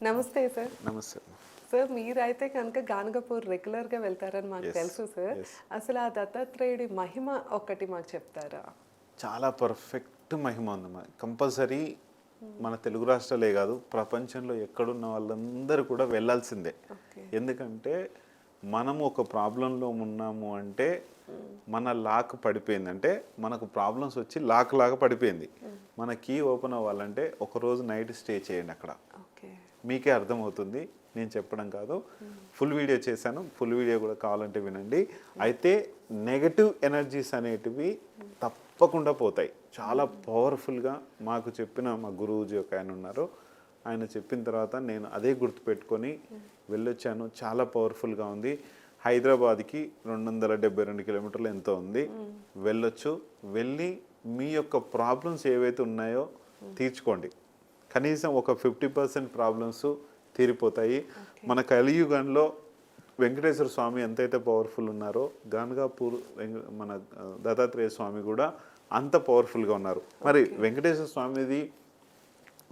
నమస్తే సార్. నమస్తే. సార్ మీరైతే కనుక గానగపూర్ రెగ్యులర్‌గా వెళ్తారని మాకు యెస్. తెలుసు సార్. యెస్. అసలు ఆ దత్తాత్రేయుడి మహిమ ఒక్కటి మాకు చెప్తారా? చాలా పర్ఫెక్ట్ మహిమ ఉంది. కంపల్సరీ మన తెలుగు రాష్ట్రాలే కాదు, ప్రపంచంలో ఎక్కడున్న వాళ్ళందరూ కూడా వెళ్ళాల్సిందే. ఓకే. ఎందుకంటే మనము ఒక ప్రాబ్లంలో ఉన్నాము అంటే మన లాక్ పడిపోయింది, అంటే మనకు ప్రాబ్లమ్స్ వచ్చి లాక్ లాగా పడిపోయింది. మన కీ ఓపెన్ అవ్వాలంటే ఒకరోజు నైట్ స్టే చేయండి అక్కడ. ఓకే. మీకే అర్థమవుతుంది, నేను చెప్పడం కాదు. ఫుల్ వీడియో చేశాను, ఫుల్ వీడియో కూడా కావాలంటే వినండి. అయితే నెగటివ్ ఎనర్జీస్ అనేటివి తప్పకుండా పోతాయి. చాలా పవర్ఫుల్గా మాకు చెప్పిన మా గురువుజీ ఒక ఆయన ఉన్నారు. ఆయన చెప్పిన తర్వాత నేను అదే గుర్తుపెట్టుకొని వెళ్ళొచ్చాను. చాలా పవర్ఫుల్గా ఉంది. హైదరాబాద్కి 272 కిలోమీటర్లు ఎంతో ఉంది. వెళ్ళొచ్చు. వెళ్ళి మీ యొక్క ప్రాబ్లమ్స్ ఏవైతే ఉన్నాయో తీర్చుకోండి. కనీసం ఒక 50% ప్రాబ్లమ్స్ తీరిపోతాయి. మన కలియుగంలో వెంకటేశ్వర స్వామి ఎంతైతే పవర్ఫుల్ ఉన్నారో గానగాపూర్ మన దత్తాత్రేయ స్వామి కూడా అంత పవర్ఫుల్గా ఉన్నారు. మరి వెంకటేశ్వర స్వామిది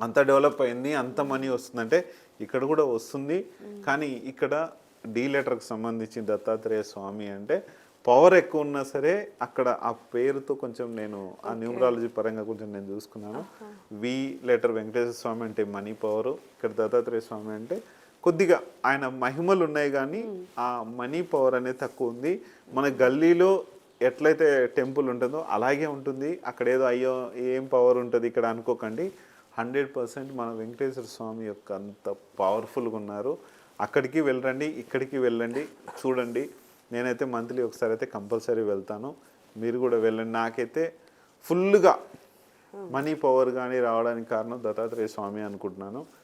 అంత డెవలప్ అయింది, అంత మనీ వస్తుందంటే ఇక్కడ కూడా వస్తుంది. కానీ ఇక్కడ డి లెటర్కి సంబంధించి దత్తాత్రేయ స్వామి అంటే పవర్ ఎక్కువ ఉన్నా సరే అక్కడ ఆ పేరుతో కొంచెం నేను ఆ న్యూమరాలజీ పరంగా కొంచెం నేను చూసుకున్నాను. వి లెటర్ వెంకటేశ్వర స్వామి అంటే మనీ పవరు, ఇక్కడ దత్తాత్రేయ స్వామి అంటే కొద్దిగా ఆయన మహిమలు ఉన్నాయి కానీ ఆ మనీ పవర్ అనేది తక్కువ ఉంది. మన గల్లీలో ఎట్లయితే టెంపుల్ ఉంటుందో అలాగే ఉంటుంది. అక్కడ ఏదో అయ్యో ఏం పవర్ ఉంటుంది ఇక్కడ అనుకోకండి. 100% మన వెంకటేశ్వర స్వామి యొక్క అంత పవర్ఫుల్గా ఉన్నారు. అక్కడికి వెళ్ళండి, ఇక్కడికి వెళ్ళండి, చూడండి. నేనైతే మంత్లీ ఒకసారి అయితే కంపల్సరీ వెళ్తాను. మీరు కూడా వెళ్ళండి. నాకైతే ఫుల్గా మనీ పవర్ కానీ రావడానికి కారణం దత్తాత్రేయ స్వామి అనుకుంటున్నాను.